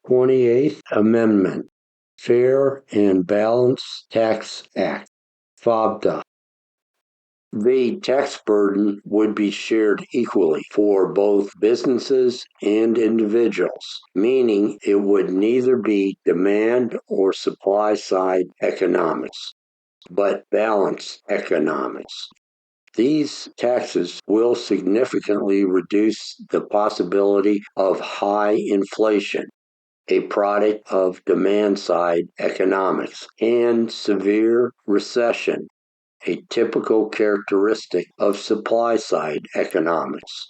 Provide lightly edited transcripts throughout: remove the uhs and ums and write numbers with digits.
28th Amendment, Fair and Balanced Tax Act, FABTA. The tax burden would be shared equally for both businesses and individuals, meaning it would neither be demand or supply side economics, but balanced economics. These taxes will significantly reduce the possibility of high inflation, a product of demand-side economics, and severe recession, a typical characteristic of supply-side economics.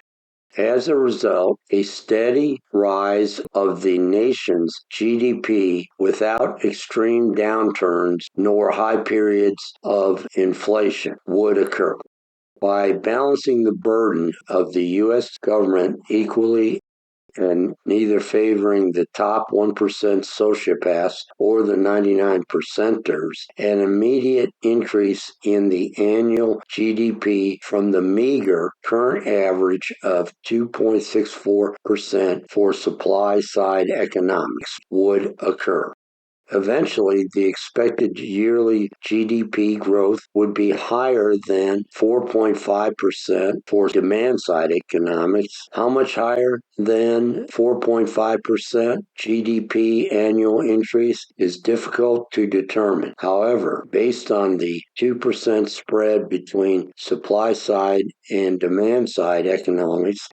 As a result, a steady rise of the nation's GDP without extreme downturns nor high periods of inflation would occur. By balancing the burden of the U.S. government equally and neither favoring the top 1% sociopaths or the 99%ers, an immediate increase in the annual GDP from the meager current average of 2.64% for supply-side economics would occur. Eventually, the expected yearly GDP growth would be higher than 4.5% for demand-side economics. How much higher than 4.5% GDP annual increase is difficult to determine. However, based on the 2% spread between supply-side and demand-side economics,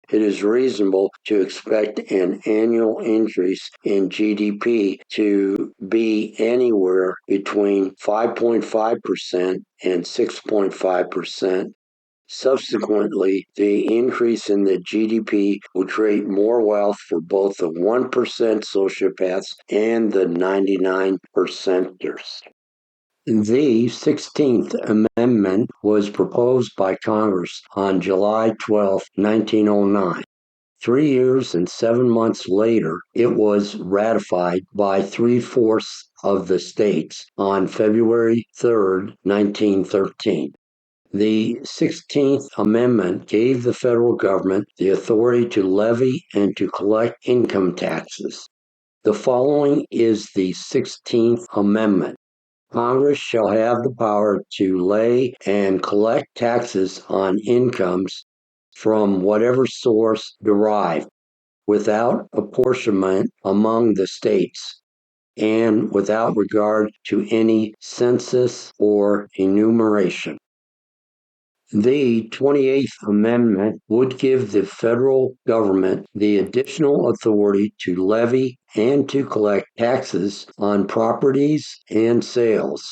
it is reasonable to expect an annual increase in GDP to be anywhere between 5.5% and 6.5%. Subsequently, the increase in the GDP would create more wealth for both the 1% sociopaths and the 99%ers. The 16th Amendment was proposed by Congress on July 12, 1909. 3 years and 7 months later, it was ratified by 3/4 of the states on February 3, 1913. The 16th Amendment gave the federal government the authority to levy and to collect income taxes. The following is the 16th Amendment. Congress shall have the power to lay and collect taxes on incomes from whatever source derived, without apportionment among the states, and without regard to any census or enumeration. The 28th Amendment would give the federal government the additional authority to levy and to collect taxes on properties and sales.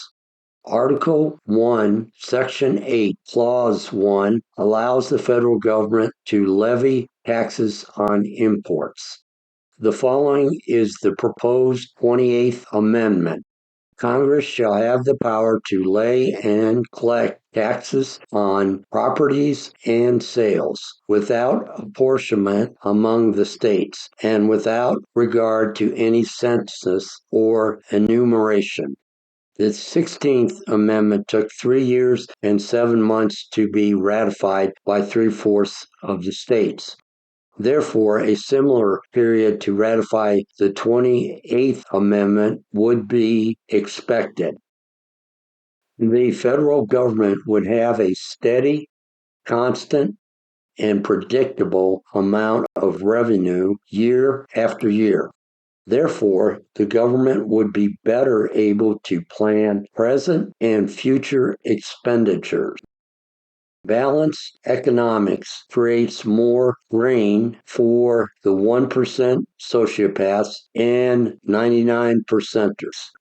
Article 1, Section 8, Clause 1 allows the federal government to levy taxes on imports. The following is the proposed 28th Amendment. Congress shall have the power to lay and collect taxes on properties and sales, without apportionment among the states, and without regard to any census or enumeration. The 16th Amendment took 3 years and 7 months to be ratified by 3/4 of the states. Therefore, a similar period to ratify the 28th Amendment would be expected. The federal government would have a steady, constant, and predictable amount of revenue year after year. Therefore, the government would be better able to plan present and future expenditures. Balanced economics creates more rain for the 1% sociopaths and 99%ers.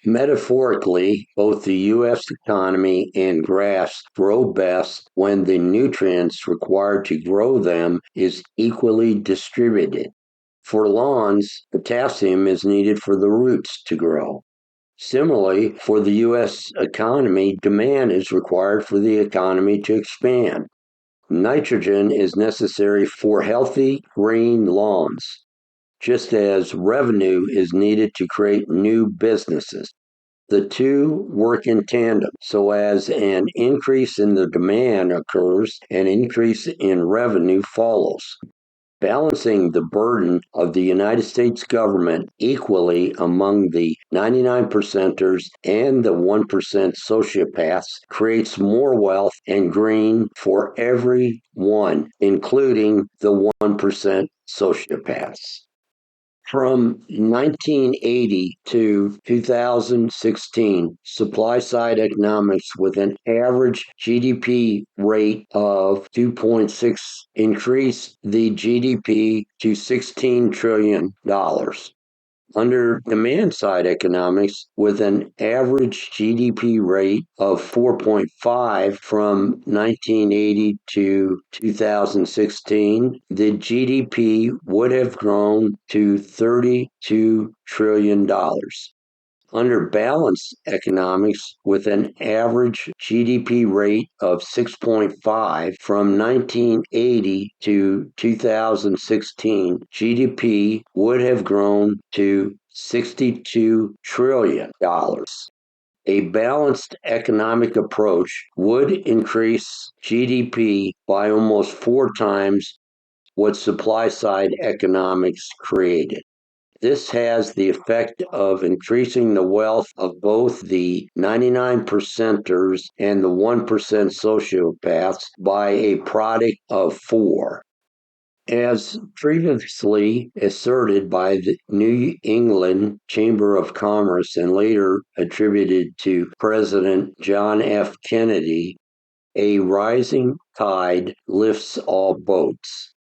Metaphorically, both the U.S. economy and grass grow best when the nutrients required to grow them is equally distributed. For lawns, potassium is needed for the roots to grow. Similarly, for the U.S. economy, demand is required for the economy to expand. Nitrogen is necessary for healthy green lawns, just as revenue is needed to create new businesses. The two work in tandem, so as an increase in the demand occurs, an increase in revenue follows. balancing the burden of the United States government equally among the 99 percenters and the 1% sociopaths creates more wealth and green for everyone, including the 1% sociopaths. From 1980 to 2016, supply-side economics with an average GDP rate of 2.6 increased the GDP to $16 trillion. Under demand-side economics, with an average GDP rate of 4.5 from 1980 to 2016, the GDP would have grown to $32 trillion. Under balanced economics, with an average GDP rate of 6.5 from 1980 to 2016, GDP would have grown to $62 trillion. A balanced economic approach would increase GDP by almost 4 times what supply-side economics created. This has the effect of increasing the wealth of both the 99 percenters and the 1% sociopaths by a product of 4. As previously asserted by the New England Chamber of Commerce and later attributed to President John F. Kennedy, a rising tide lifts all boats.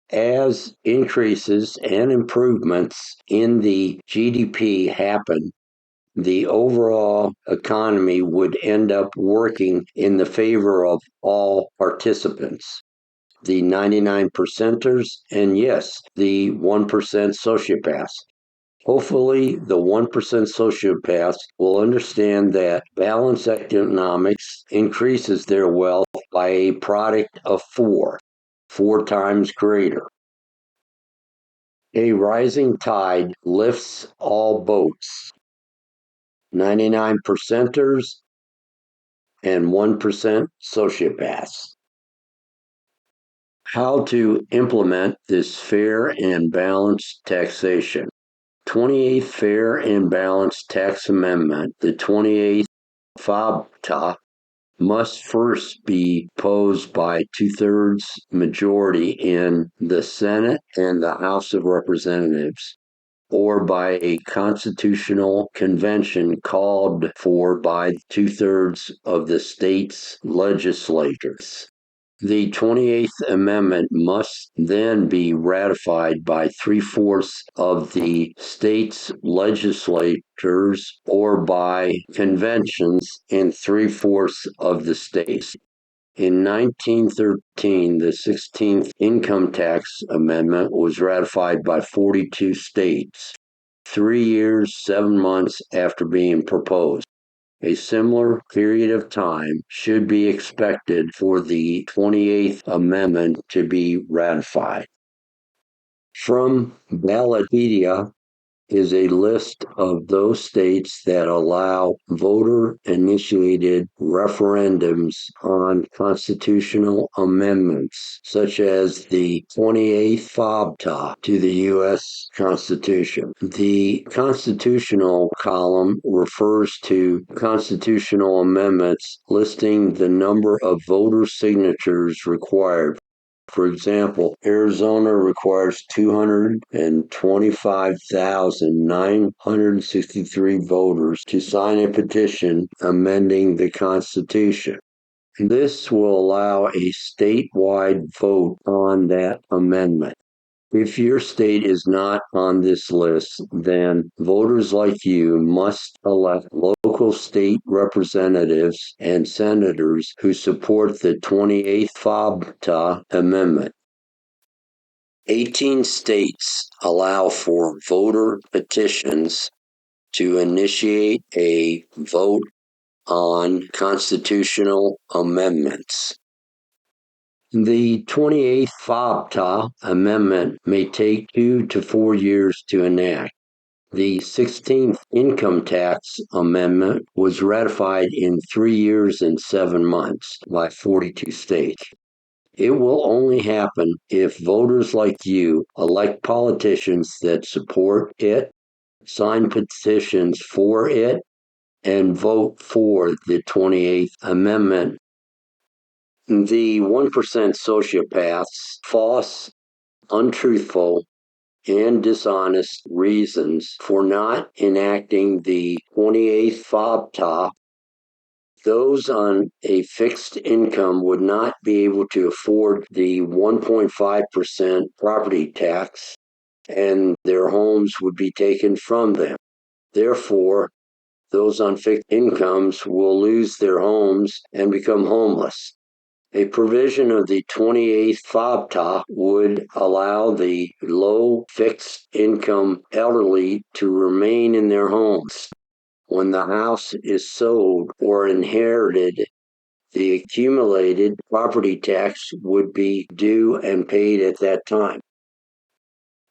As increases and improvements in the GDP happen, the overall economy would end up working in the favor of all participants. The 99 percenters, and yes, the 1% sociopaths. Hopefully, the 1% sociopaths will understand that balanced economics increases their wealth by a product of 4 times greater. A rising tide lifts all boats. 99 percenters and 1% sociopaths. How to implement this fair and balanced taxation. 28th Fair and Balanced Tax Amendment, the 28th FABTA, must first be proposed by 2/3 majority in the Senate and the House of Representatives, or by a constitutional convention called for by 2/3 of the state's legislatures. The 28th Amendment must then be ratified by 3/4 of the state's legislatures or by conventions in 3/4 of the states. In 1913, the 16th Income Tax Amendment was ratified by 42 states, 3 years, 7 months after being proposed. A similar period of time should be expected for the 28th Amendment to be ratified. From Ballotpedia is a list of those states that allow voter-initiated referendums on constitutional amendments, such as the 28th FABTA to the U.S. Constitution. The constitutional column refers to constitutional amendments listing the number of voter signatures required. For example, Arizona requires 225,963 voters to sign a petition amending the Constitution. This will allow a statewide vote on that amendment. If your state is not on this list, then voters like you must elect local state representatives and senators who support the 28th FABTA amendment. 18 states allow for voter petitions to initiate a vote on constitutional amendments. The 28th FABTA amendment may take 2 to 4 years to enact. The 16th Income Tax Amendment was ratified in 3 years and 7 months by 42 states. It will only happen if voters like you elect politicians that support it, sign petitions for it, and vote for the 28th Amendment. The 1% sociopaths, false, untruthful, and dishonest reasons for not enacting the 28th FABTA. Those on a fixed income would not be able to afford the 1.5% property tax, and their homes would be taken from them. Therefore, those on fixed incomes will lose their homes and become homeless. A provision of the 28th FABTA would allow the low fixed income elderly to remain in their homes. When the house is sold or inherited, the accumulated property tax would be due and paid at that time.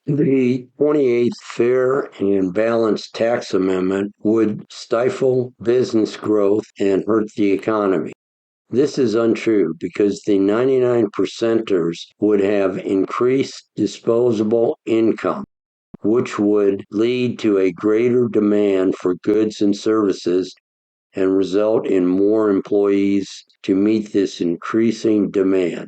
The 28th Fair and Balanced Tax Amendment would stifle business growth and hurt the economy. This is untrue because the 99 percenters would have increased disposable income, which would lead to a greater demand for goods and services and result in more employees to meet this increasing demand.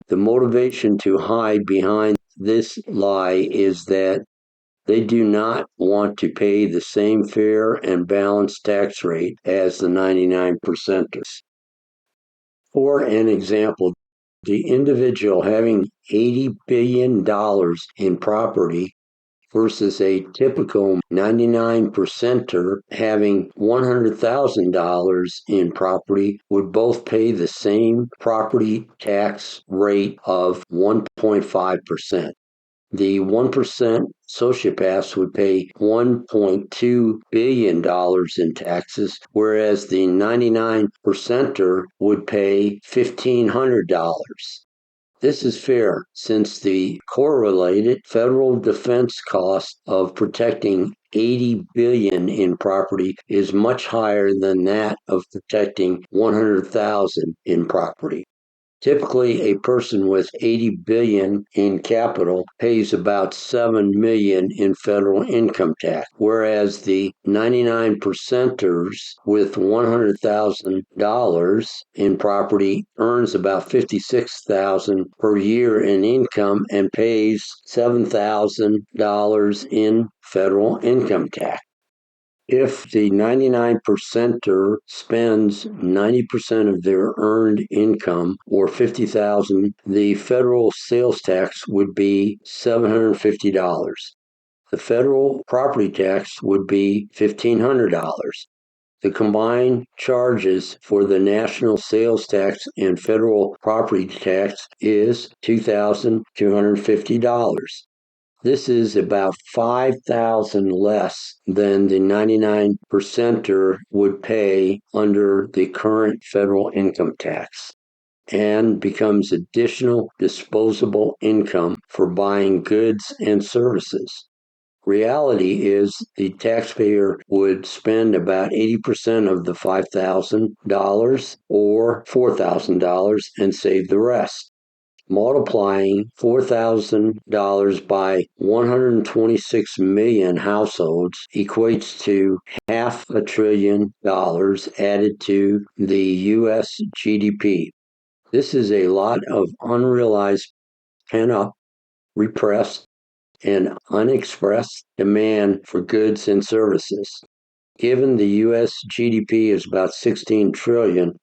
The motivation to hide behind this lie is that they do not want to pay the same fair and balanced tax rate as the 99 percenters. For an example, the individual having $80 billion in property versus a typical 99 percenter having $100,000 in property would both pay the same property tax rate of 1.5%. The 1% sociopaths would pay $1.2 billion in taxes, whereas the 99 percenter would pay $1,500. This is fair since the correlated federal defense cost of protecting $80 billion in property is much higher than that of protecting $100,000 in property. Typically, a person with $80 billion in capital pays about $7 million in federal income tax, whereas the 99 percenters with $100,000 in property earns about $56,000 per year in income and pays $7,000 in federal income tax. If the 99 percenter spends 90% of their earned income, or $50,000, the federal sales tax would be $750. The federal property tax would be $1,500. The combined charges for the national sales tax and federal property tax is $2,250. This is about $5,000 less than the 99 percenter would pay under the current federal income tax, and becomes additional disposable income for buying goods and services. Reality is the taxpayer would spend about 80% of the $5,000 or $4,000 and save the rest. Multiplying $4,000 by 126 million households equates to $500 billion added to the U.S. GDP. This is a lot of unrealized, pent-up, repressed, and unexpressed demand for goods and services. Given the U.S. GDP is about $16 trillion,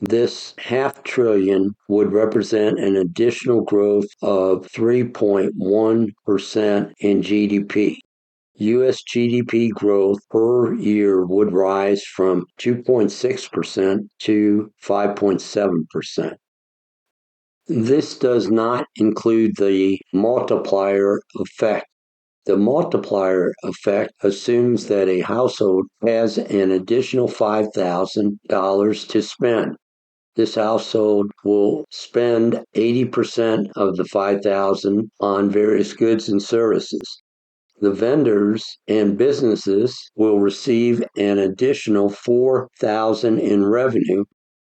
this $500 billion would represent an additional growth of 3.1% in GDP. U.S. GDP growth per year would rise from 2.6% to 5.7%. This does not include the multiplier effect. The multiplier effect assumes that a household has an additional $5,000 to spend. This household will spend 80% of the $5,000 on various goods and services. The vendors and businesses will receive an additional $4,000 in revenue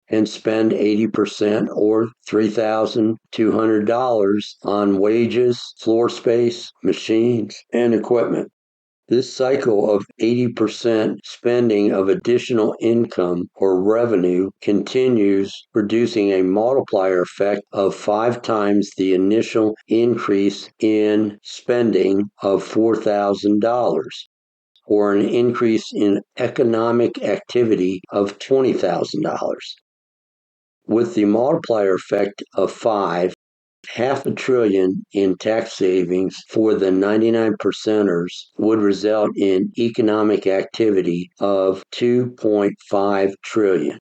and spend 80% or $3,200 on wages, floor space, machines, and equipment. This cycle of 80% spending of additional income or revenue continues, producing a multiplier effect of 5 times the initial increase in spending of $4,000, or an increase in economic activity of $20,000. With the multiplier effect of 5, $500 billion in tax savings for the 99 percenters would result in economic activity of $2.5 trillion.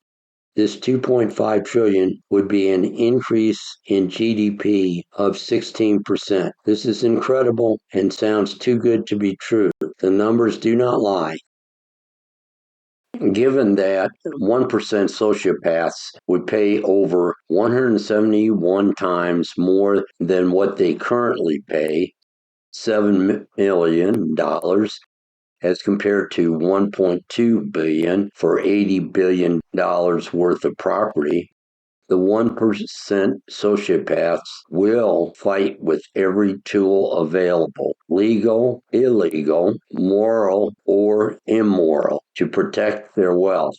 This $2.5 trillion would be an increase in GDP of 16%. This is incredible and sounds too good to be true. The numbers do not lie. Given that 1% sociopaths would pay over 171 times more than what they currently pay, $7 million, as compared to $1.2 billion for $80 billion worth of property, the 1% sociopaths will fight with every tool available, legal, illegal, moral, or immoral, to protect their wealth.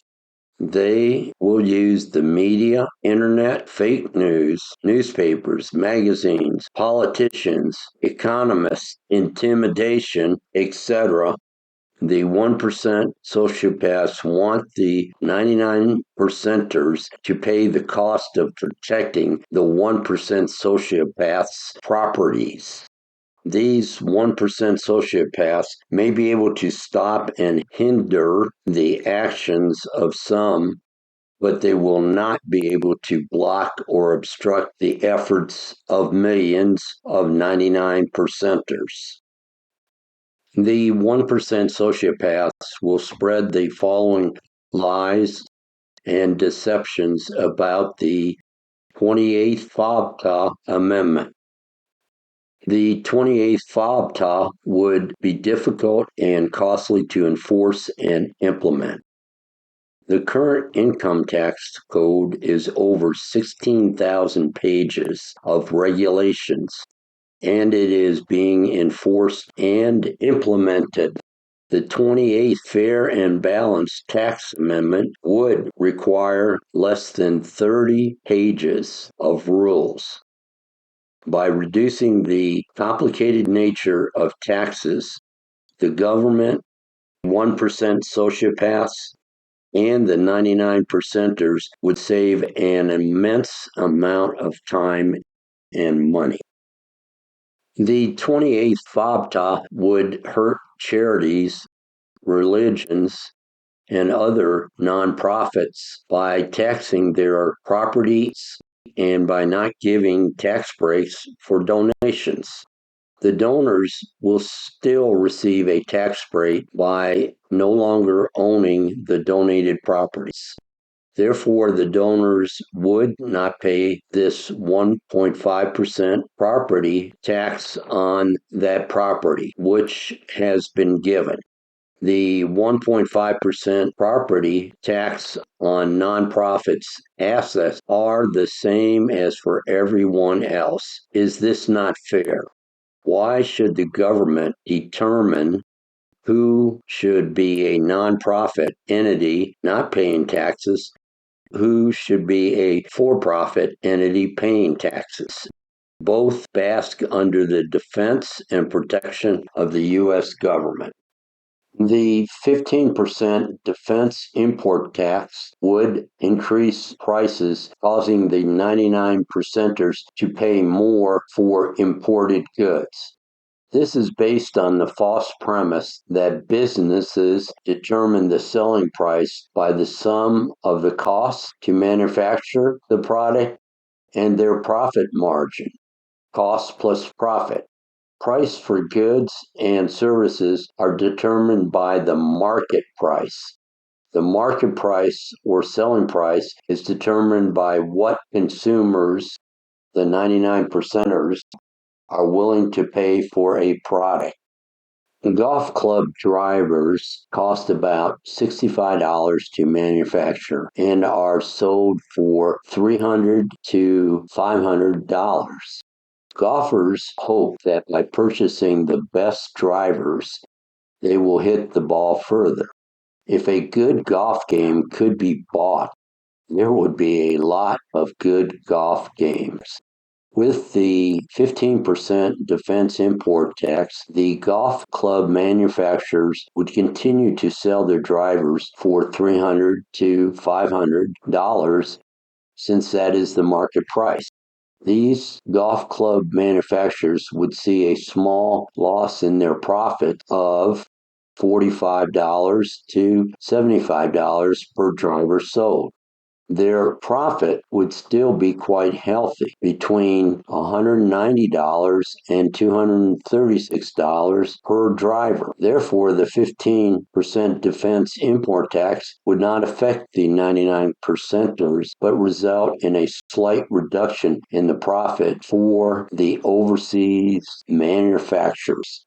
They will use the media, internet, fake news, newspapers, magazines, politicians, economists, intimidation, etc. The 1% sociopaths want the 99 percenters to pay the cost of protecting the 1% sociopaths' properties. These 1% sociopaths may be able to stop and hinder the actions of some, but they will not be able to block or obstruct the efforts of millions of 99 percenters. The 1% sociopaths will spread the following lies and deceptions about the 28th FABTA Amendment. The 28th FABTA would be difficult and costly to enforce and implement. The current income tax code is over 16,000 pages of regulations, and it is being enforced and implemented. The 28th Fair and Balanced Tax Amendment would require less than 30 pages of rules. By reducing the complicated nature of taxes, the government, 1% sociopaths, and the 99 percenters would save an immense amount of time and money. The 28th FABTA would hurt charities, religions, and other nonprofits by taxing their properties and by not giving tax breaks for donations. The donors will still receive a tax break by no longer owning the donated properties. Therefore, the donors would not pay this 1.5% property tax on that property, which has been given. The 1.5% property tax on nonprofits' assets are the same as for everyone else. Is this not fair? Why should the government determine who should be a nonprofit entity not paying taxes, who should be a for-profit entity paying taxes? Both bask under the defense and protection of the U.S. government. The 15% defense import tax would increase prices, causing the 99 percenters to pay more for imported goods. This is based on the false premise that businesses determine the selling price by the sum of the costs to manufacture the product and their profit margin, cost plus profit. Price for goods and services are determined by the market price. The market price or selling price is determined by what consumers, the 99 percenters, are willing to pay for a product. Golf club drivers cost about $65 to manufacture and are sold for $300 to $500. Golfers hope that by purchasing the best drivers, they will hit the ball further. If a good golf game could be bought, there would be a lot of good golf games. With the 15% defense import tax, the golf club manufacturers would continue to sell their drivers for $300 to $500 since that is the market price. These golf club manufacturers would see a small loss in their profit of $45 to $75 per driver sold. Their profit would still be quite healthy, between $190 and $236 per driver. Therefore, the 15% defense import tax would not affect the 99%ers, but result in a slight reduction in the profit for the overseas manufacturers.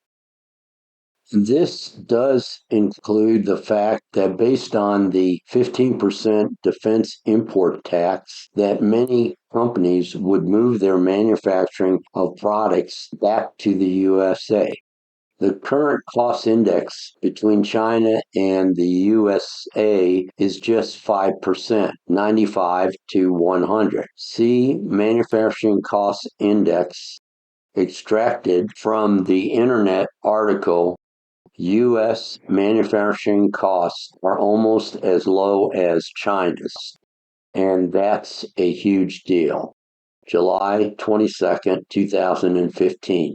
This does include the fact that based on the 15% defense import tax, that many companies would move their manufacturing of products back to the USA. The current cost index between China and the USA is just 5%, 95 to 100. See Manufacturing Cost Index extracted from the Internet article U.S. manufacturing costs are almost as low as China's, and that's a huge deal. July 22nd, 2015.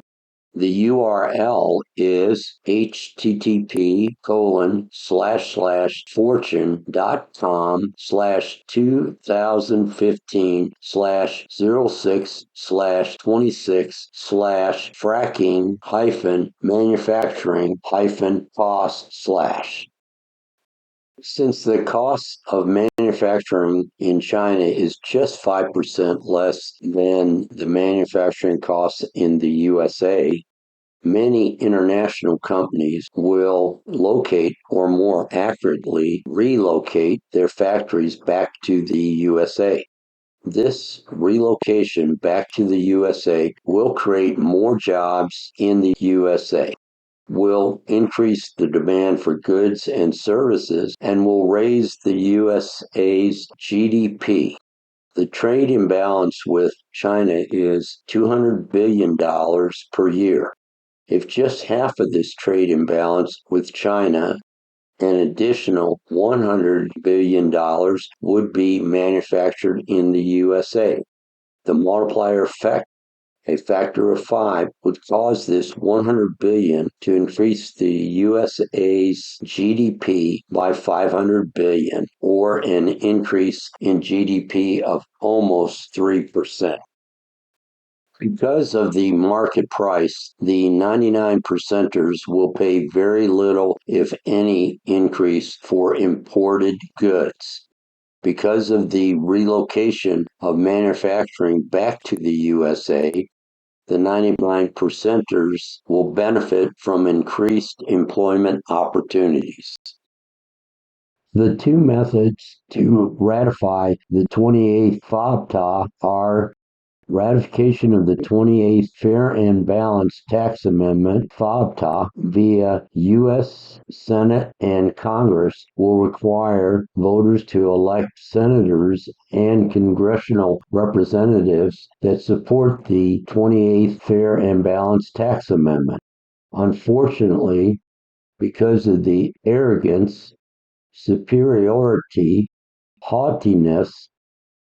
The URL is http://fortune.com/2016/fracking-manufacturing-cost/. Since the cost of manufacturing in China is just 5% less than the manufacturing costs in the USA, many international companies will locate, or more accurately, relocate their factories back to the USA. This relocation back to the USA will create more jobs in the USA, will increase the demand for goods and services, and will raise the USA's GDP. The trade imbalance with China is $200 billion per year. If just half of this trade imbalance with China, an additional $100 billion would be manufactured in the USA. The multiplier effect, a factor of 5, would cause this $100 billion to increase the USA's GDP by $500 billion, or an increase in GDP of almost 3%. Because of the market price, the 99%ers will pay very little, if any, increase for imported goods. Because of the relocation of manufacturing back to the USA, the 99%ers will benefit from increased employment opportunities. The two methods to ratify the 28th FABTA are ratification of the 28th Fair and Balanced Tax Amendment, FABTA, via U.S. Senate and Congress will require voters to elect senators and congressional representatives that support the 28th Fair and Balanced Tax Amendment. Unfortunately, because of the arrogance, superiority, haughtiness,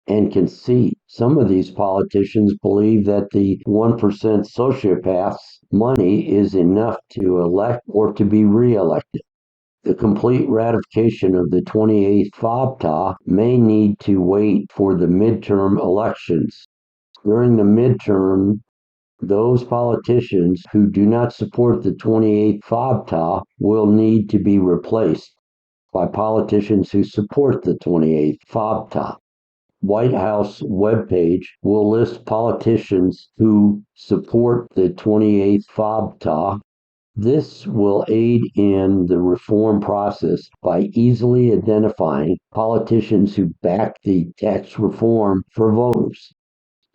and conceit, some of these politicians believe that the 1% sociopaths' money is enough to elect or to be reelected. The complete ratification of the 28th FABTA may need to wait for the midterm elections. During the midterm, those politicians who do not support the 28th FABTA will need to be replaced by politicians who support the 28th FABTA. White House webpage will list politicians who support the 28th FABTA This will aid in the reform process by easily identifying politicians who back the tax reform for voters.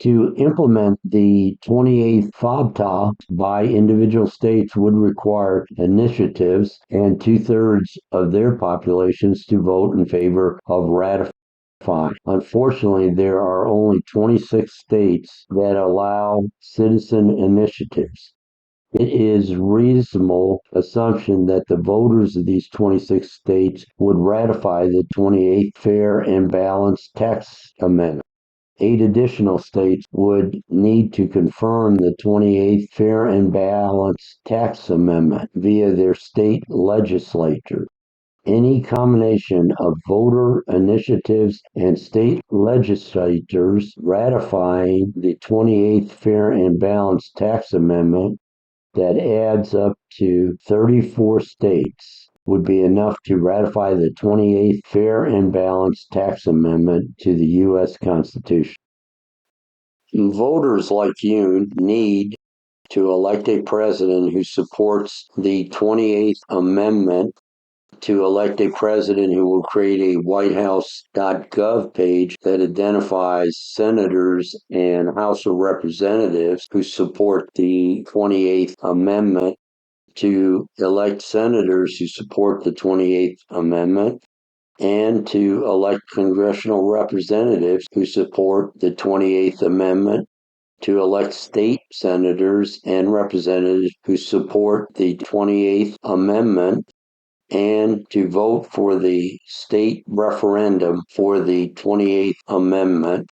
To implement the 28th FABTA by individual states would require initiatives and two-thirds of their populations to vote in favor of ratifying. Unfortunately, there are only 26 states that allow citizen initiatives. It is reasonable assumption that the voters of these 26 states would ratify the 28th Fair and Balanced Tax Amendment. 8 additional states would need to confirm the 28th Fair and Balanced Tax Amendment via their state legislature. Any combination of voter initiatives and state legislatures ratifying the 28th Fair and Balanced Tax Amendment that adds up to 34 states would be enough to ratify the 28th Fair and Balanced Tax Amendment to the U.S. Constitution. Voters like you need to elect a president who supports the 28th Amendment, to elect a president who will create a whitehouse.gov page that identifies senators and House of Representatives who support the 28th Amendment, to elect senators who support the 28th Amendment, and to elect congressional representatives who support the 28th Amendment, to elect state senators and representatives who support the 28th Amendment, and to vote for the state referendum for the 28th Amendment.